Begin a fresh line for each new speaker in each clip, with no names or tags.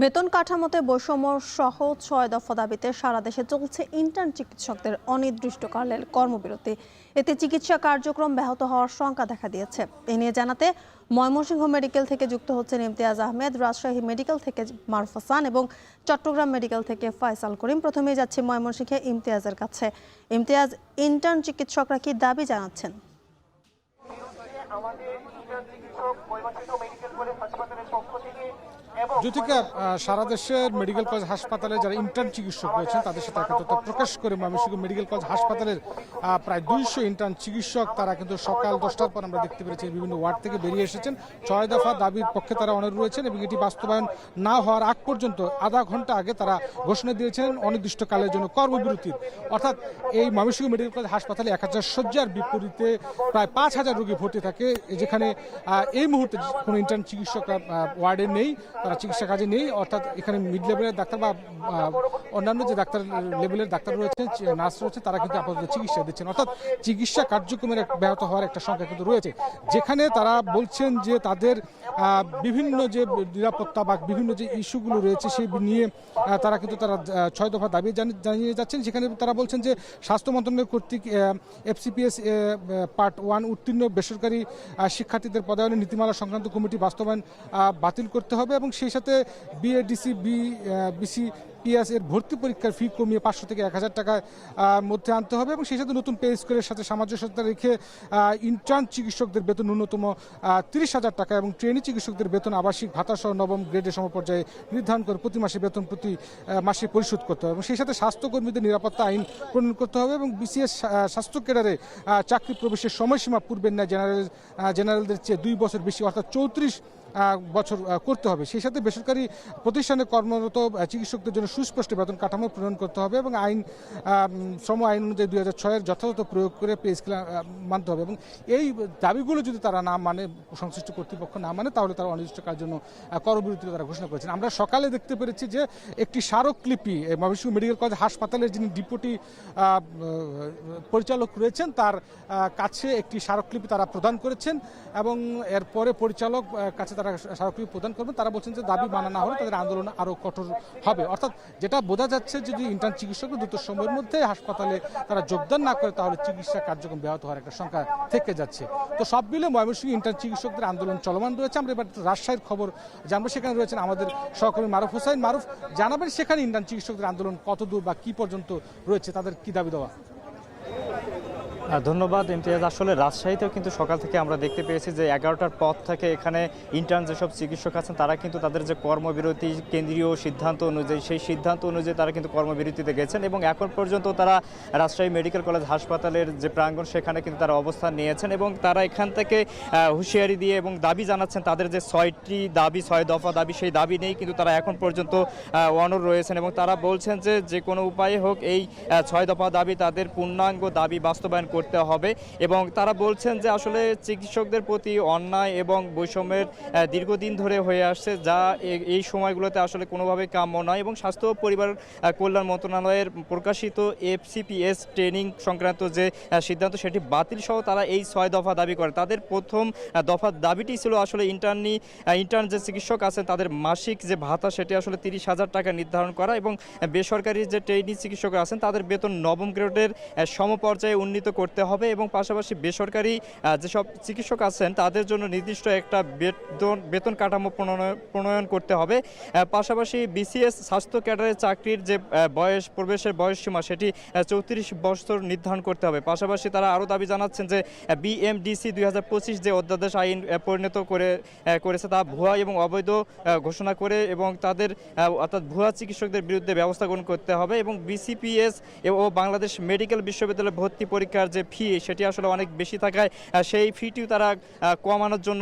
বেতন কাঠামোতে বৈষম্য সহ ৬ দফা দাবিতে সারা দেশে চলছে ইন্টার্ন চিকিৎসকদের অনির্দিষ্টকালের কর্মবিরতি। এতে চিকিৎসা কার্যক্রম ব্যাহত হওয়ার শঙ্কা দেখা দিয়েছে। এ নিয়ে জানাতে ময়মনসিংহ মেডিকেল থেকে যুক্ত হচ্ছেন ইমতিয়াজ আহমেদ, রাজশাহী মেডিকেল থেকে মারুফ হাসান এবং চট্টগ্রাম মেডিকেল থেকে ফয়সাল করিম। প্রথমেই যাচ্ছি ময়মনসিংহে ইমতিয়াজের কাছে। ইমতিয়াজ, ইন্টার্ন চিকিৎসকরা কি দাবি জানাচ্ছেন?
জ্যোতিকা, সারা দেশের মেডিকেল কলেজ হাসপাতালে যারা ইন্টার্ন চিকিৎসক রয়েছেন তাদের সাথে একাত্মতা প্রকাশ করে ময়মনসিংহ মেডিকেল কলেজ হাসপাতালের প্রায় 200 ইন্টার্ন চিকিৎসক তারা কিন্তু সকাল 10টার পর আমরা দেখতে পেরেছি বিভিন্ন ওয়ার্ড থেকে বেরিয়ে এসেছেন। 6 দফা দাবির পক্ষে তারা অনড় রয়েছেন এবং এটি বাস্তবায়ন না হওয়ার আগ পর্যন্ত আধা ঘন্টা আগে তারা ঘোষণা দিয়েছেন অনির্দিষ্টকালের জন্য কর্মবিরতির। অর্থাৎ এই ময়মনসিংহ মেডিকেল কলেজ হাসপাতালে 1000 শয্যার বিপরীতে প্রায় 5000 রোগী ভর্তি থাকে, যেখানে এই মুহূর্তে কোনো ইন্টার্ন চিকিৎসকরা ওয়ার্ডে নেই, তারা চিকিৎসা কাজে নেই। অর্থাৎ এখানে মিড লেভেলের ডাক্তার বা অন্যান্য যে ডাক্তার লেভেলের ডাক্তার রয়েছেন, নার্স রয়েছে, তারা কিন্তু আপাতত চিকিৎসা দিচ্ছেন। অর্থাৎ চিকিৎসা কার্যক্রমের ব্যাহত হওয়ার একটা সংখ্যা কিন্তু রয়েছে, যেখানে তারা বলছেন যে তাদের বিভিন্ন যে নিরাপত্তা বা বিভিন্ন যে ইস্যুগুলো রয়েছে সেই নিয়ে তারা কিন্তু 6 দফা দাবি জানিয়ে যাচ্ছেন। সেখানে তারা বলছেন যে স্বাস্থ্য মন্ত্রণালয় কর্তৃক FCPS পার্ট 1 উত্তীর্ণ বেসরকারি শিক্ষার্থীদের পদায়নের নীতিমালা সংক্রান্ত কমিটি বাস্তবায়ন বাতিল করতে হবে এবং সেই সাথে BADC BCPS এর ভর্তি পরীক্ষার ফি কমিয়ে 500 থেকে 1000 টাকার মধ্যে আনতে হবে এবং সেই সাথে নতুন পে স্কেলের সাথে সামঞ্জস্যতা রেখে ইন্টার্ন চিকিৎসকদের বেতন ন্যূনতম 30,000 টাকা এবং ট্রেনি চিকিৎসকদের বেতন আবাসিক ভাতা সহ নবম গ্রেডের সমপর্যায়ে নির্ধারণ করে প্রতি মাসে বেতন প্রতি মাসে পরিশোধ করতে হবে এবং সেই সাথে স্বাস্থ্যকর্মীদের নিরাপত্তা আইন প্রণয়ন করতে হবে এবং BCS স্বাস্থ্য ক্যাডারে চাকরি প্রবেশের সময়সীমা পূর্বের ন্যায় জেনারেলদের চেয়ে 2 বছর বেশি অর্থাৎ 34 বছর করতে হবে। সেই সাথে বেসরকারি প্রতিষ্ঠানে কর্মরত চিকিৎসকদের জন্য সুস্পষ্ট বেতন কাঠামো প্রণয়ন করতে হবে এবং শ্রম আইন অনুযায়ী 2006-এর যথাযথ প্রয়োগ করে পে স্কেল মানতে হবে এবং এই দাবিগুলো যদি তারা না মানে, সংশ্লিষ্ট কর্তৃপক্ষ না মানে, তাহলে তারা অনির্দিষ্টকালের জন্য কর্মবিরতি তারা ঘোষণা করেছেন। আমরা সকালে দেখতে পেরেছি যে একটি স্মারকলিপি ময়মনসিংহ মেডিকেল কলেজ হাসপাতালের যিনি ডেপুটি পরিচালক রয়েছেন তার কাছে একটি স্মারকলিপি তারা প্রদান করেছেন এবং এরপরে পরিচালক কাছে স্মারকলিপি প্রদান করবেন। তারা বলছেন যে দাবি মানা না হলে তাদের আন্দোলন আরো কঠোর হবে। অর্থাৎ যেটা বোঝা যাচ্ছে, যদি ইন্টার্ন চিকিৎসকরা দ্রুত সময়ের মধ্যে হাসপাতালে তারা যোগদান না করে তাহলে চিকিৎসা কার্যক্রম ব্যাহত হওয়ার একটা সংখ্যা থেকে যাচ্ছে। তো সব মিলে ময়মনসিংহ ইন্টার্ন চিকিৎসকদের আন্দোলন চলমান রয়েছে। আমরা এবার রাজশাহীর খবর জানবো, সেখানে রয়েছেন আমাদের সহকর্মী মারুফ হোসেন। মারুফ, জানাবেন সেখানে ইন্টার্ন চিকিৎসকদের আন্দোলন কত দূর বা কি পর্যন্ত রয়েছে, তাদের কি দাবি দেওয়া?
ধন্যবাদ ইমতিয়াজ। আসলে রাজশাহীতেও কিন্তু সকাল থেকে আমরা দেখতে পেয়েছি যে 11টার পর থেকে এখানে ইন্টার্ন যেসব চিকিৎসক আছেন তারা কিন্তু তাদের যে কর্মবিরতি কেন্দ্রীয় সিদ্ধান্ত অনুযায়ী, সেই সিদ্ধান্ত অনুযায়ী তারা কিন্তু কর্মবিরতিতে গেছেন এবং এখন পর্যন্ত তারা রাজশাহী মেডিকেল কলেজ হাসপাতালের যে প্রাঙ্গণ সেখানে কিন্তু তারা অবস্থান নিয়েছেন এবং তারা এখান থেকে হুঁশিয়ারি দিয়ে এবং দাবি জানাচ্ছেন তাদের যে 6টি দাবি, 6 দফা দাবি, সেই দাবি নেই কিন্তু তারা এখন পর্যন্ত অনড় রয়েছেন এবং তারা বলছেন যে কোনো উপায়ে হোক এই 6 দফা দাবি তাদের পূর্ণাঙ্গ দাবি বাস্তবায়ন করতে হবে এবং তারা বলছেন যে আসলে চিকিৎসকদের প্রতি অন্যায় এবং বৈষম্যের দীর্ঘদিন ধরে হয়ে আসছে, যা এই সময়গুলোতে আসলে কোনোভাবে কাম্য নয় এবং স্বাস্থ্য পরিবার কল্যাণ মন্ত্রণালয়ের প্রকাশিত FCPS ট্রেনিং সংক্রান্ত যে সিদ্ধান্ত সেটি বাতিল সহ তারা এই 6 দফা দাবি করে। তাদের প্রথম দফা দাবিটি ছিল আসলে ইন্টার্ন যে চিকিৎসক আছেন তাদের মাসিক যে ভাতা সেটি আসলে 30,000 টাকা নির্ধারণ করা এবং বেসরকারি যে ট্রেনি চিকিৎসক আছেন তাদের বেতন নবম গ্রেডের সমপর্যায়ে উন্নীত করতে হবে এবং পাশাপাশি বেসরকারি যেসব চিকিৎসক আছেন তাদের জন্য নির্দিষ্ট একটা বেতন কাঠামো প্রণয়ন করতে হবে। পাশাপাশি BCS স্বাস্থ্য ক্যাডারের চাকরির যে প্রবেশের বয়স সীমা সেটি 34 বছর নির্ধারণ করতে হবে। পাশাপাশি তারা আরও দাবি জানাচ্ছেন যে BMDC 2025 যে অধ্যাদেশ আইন পরিণত করেছে তা ভুয়া এবং অবৈধ ঘোষণা করে এবং তাদের অর্থাৎ ভুয়া চিকিৎসকদের বিরুদ্ধে ব্যবস্থা গ্রহণ করতে হবে এবং BCPS ও বাংলাদেশ মেডিকেল বিশ্ববিদ্যালয় ভর্তি পরীক্ষার যে ফি সেটি আসলে অনেক বেশি থাকায় সেই ফিটিও তারা কমানোর জন্য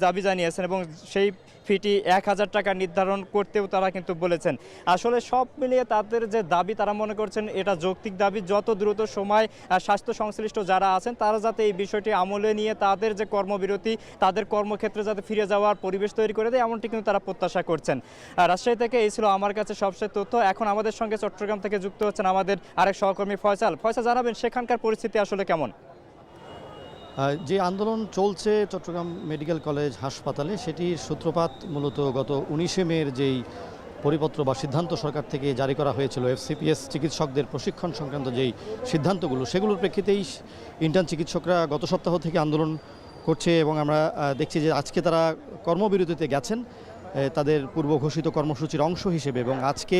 দাবি জানিয়েছেন এবং সেই ফিটি 1000 টাকা নির্ধারণ করতেও তারা কিন্তু বলেছেন। আসলে সব মিলিয়ে তাদের যে দাবি তারা মনে করছেন এটা যৌক্তিক দাবি, যত দ্রুত সময় স্বাস্থ্য সংশ্লিষ্ট যারা আছেন তারা যাতে এই বিষয়টি আমলে নিয়ে তাদের যে কর্মবিরতি তাদের কর্মক্ষেত্রে যাতে ফিরে যাওয়ার পরিবেশ তৈরি করে দেয় এমনটি কিন্তু তারা প্রত্যাশা করছেন। রাজশাহী থেকে এই ছিল আমার কাছে সবশেষ তথ্য। এখন আমাদের সঙ্গে চট্টগ্রাম থেকে যুক্ত হচ্ছেন আমাদের আরেক সহকর্মী ফয়সাল। জানাবেন সেখানকার পরিস্থিতি আসলে কেমন?
যে আন্দোলন চলছে চট্টগ্রাম মেডিকেল কলেজ হাসপাতালে সেটির সূত্রপাত মূলত গত 19শে মের যেই পরিপত্র বা সিদ্ধান্ত সরকার থেকে জারি করা হয়েছিল এফসিপিএস চিকিৎসকদের প্রশিক্ষণ সংক্রান্ত যেই সিদ্ধান্তগুলো, সেগুলোর প্রেক্ষিতেই ইন্টার্ন চিকিৎসকরা গত সপ্তাহ থেকে আন্দোলন করছে এবং আমরা দেখছি যে আজকে তারা কর্মবিরতিতে গেছেন তাদের পূর্ব ঘোষিত কর্মসূচির অংশ হিসেবে। এবং আজকে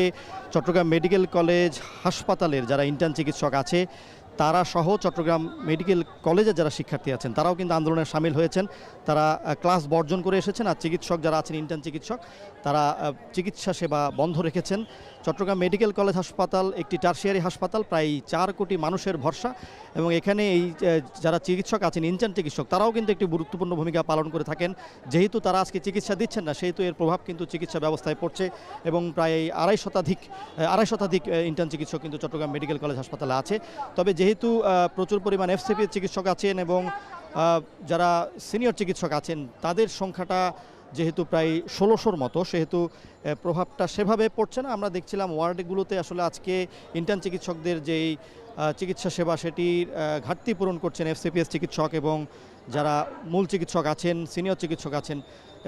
চট্টগ্রাম মেডিকেল কলেজ হাসপাতালের যারা ইন্টার্ন চিকিৎসক আছে তারা সহ চট্টগ্রাম মেডিকেল কলেজের যারা শিক্ষার্থী আছেন তারাও কিন্তু আন্দোলনে সামিল হয়েছেন। তারা ক্লাস বর্জন করে এসেছেন, আর চিকিৎসক যারা আছেন ইন্টার্ন চিকিৎসক তারা চিকিৎসা সেবা বন্ধ রেখেছেন। চট্টগ্রাম মেডিকেল কলেজ হাসপাতাল একটি টারশিয়ারি হাসপাতাল, প্রায় 4 কোটি মানুষের ভরসা, এবং এখানে এই যারা চিকিৎসক আছেন ইন্টার্ন চিকিৎসক তারাও কিন্তু একটি গুরুত্বপূর্ণ ভূমিকা পালন করে থাকেন। যেহেতু তারা আজকে চিকিৎসা দিচ্ছেন না, সেহেতু এর প্রভাব কিন্তু চিকিৎসা ব্যবস্থায় পড়ছে এবং প্রায় 250 শতাধিক ইন্টার্ন চিকিৎসক কিন্তু চট্টগ্রাম মেডিকেল কলেজ হাসপাতালে আছে। তবে যেহেতু প্রচুর পরিমাণ এফসিপি চিকিৎসক আছেন এবং যারা সিনিয়র চিকিৎসক আছেন তাদের সংখ্যাটা যেহেতু প্রায় 1600-র মতো, সেহেতু প্রভাবটা সেভাবে পড়ছে না। আমরা দেখছিলাম ওয়ার্ডগুলোতে আসলে আজকে ইন্টার্ন চিকিৎসকদের যেই চিকিৎসা সেবা সেটির ঘাটতি পূরণ করছেন এফসিপিএস চিকিৎসক এবং যারা মূল চিকিৎসক আছেন, সিনিয়র চিকিৎসক আছেন।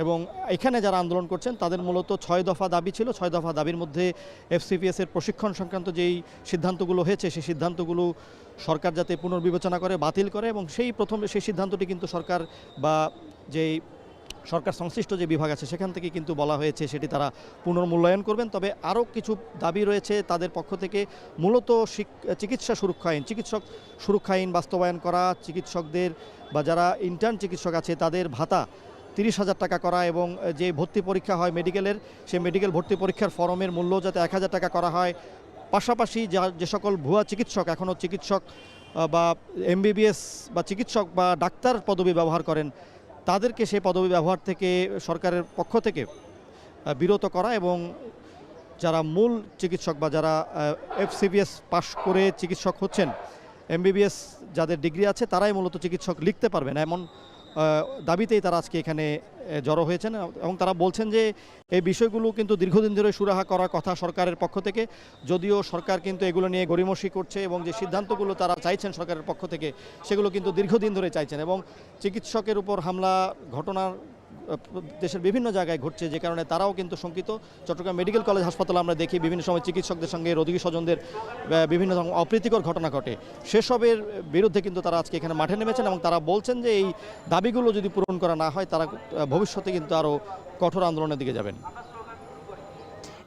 এবং এখানে যারা আন্দোলন করছেন তাদের মূলত 6 দফা দাবি ছিল। 6 দফা দাবির মধ্যে এফসিপিএসের প্রশিক্ষণ সংক্রান্ত যেই সিদ্ধান্তগুলো হয়েছে সেই সিদ্ধান্তগুলো সরকার যাতে পুনর্বিবেচনা করে, বাতিল করে, এবং সেই সিদ্ধান্তটি কিন্তু সরকার বা যেই সরকার সংশ্লিষ্ট যে বিভাগ আছে সেখান থেকে কিন্তু বলা হয়েছে সেটি তারা পুনর্মূল্যায়ন করবেন। তবে আরও কিছু দাবি রয়েছে তাদের পক্ষ থেকে, মূলত চিকিৎসা সুরক্ষা আইন, চিকিৎসক সুরক্ষা আইন বাস্তবায়ন করা, চিকিৎসকদের বা যারা ইন্টার্ন চিকিৎসক আছে তাদের ভাতা 30,000 টাকা করা, এবং যে ভর্তি পরীক্ষা হয় মেডিকেলের সেই মেডিকেল ভর্তি পরীক্ষার ফরমের মূল্য যাতে 1000 টাকা করা হয়। পাশাপাশি যে সকল ভুয়া চিকিৎসক এখনও চিকিৎসক বা এমবিবিএস বা চিকিৎসক বা ডাক্তার পদবি ব্যবহার করেন তাদেরকে সেই পদবি ব্যবহার থেকে সরকারের পক্ষ থেকে বিরত করা, এবং যারা মূল চিকিৎসক বা যারা এফসিপিএস পাশ করে চিকিৎসক হচ্ছেন, এমবিবিএস যাদের ডিগ্রি আছে তারাই মূলত চিকিৎসক লিখতে পারবেন, এমন দাবিতেই তারা আজকে এখানে জড়ো হয়েছেন। এবং তারা বলছেন যে এই বিষয়গুলো কিন্তু দীর্ঘদিন ধরে সুরাহা করার কথা সরকারের পক্ষ থেকে, যদিও সরকার কিন্তু এগুলো নিয়ে গড়িমসি করছে এবং যে সিদ্ধান্তগুলো তারা চাইছেন সরকারের পক্ষ থেকে সেগুলো কিন্তু দীর্ঘদিন ধরে চাইছেন। এবং চিকিৎসকের উপর হামলা ঘটনার দেশের বিভিন্ন জায়গায় ঘটছে, যে কারণে তারাও কিন্তু শঙ্কিত। চট্টগ্রাম মেডিকেল কলেজ হাসপাতালে আমরা দেখি বিভিন্ন সময় চিকিৎসকদের সঙ্গে রোগী স্বজনদের বিভিন্ন ধরনের অপ্রীতিকর ঘটনা ঘটে, সেসবের বিরুদ্ধে কিন্তু তারা আজকে এখানে মাঠে নেমেছেন এবং তারা বলছেন যে এই দাবিগুলো যদি পূরণ করা না হয় তারা ভবিষ্যতে কিন্তু আরও কঠোর আন্দোলনের দিকে যাবেন।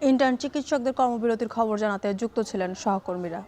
ইন্টার্ন চিকিৎসকদের কর্মবিরতির খবর জানাতে যুক্ত ছিলেন সহকর্মীরা।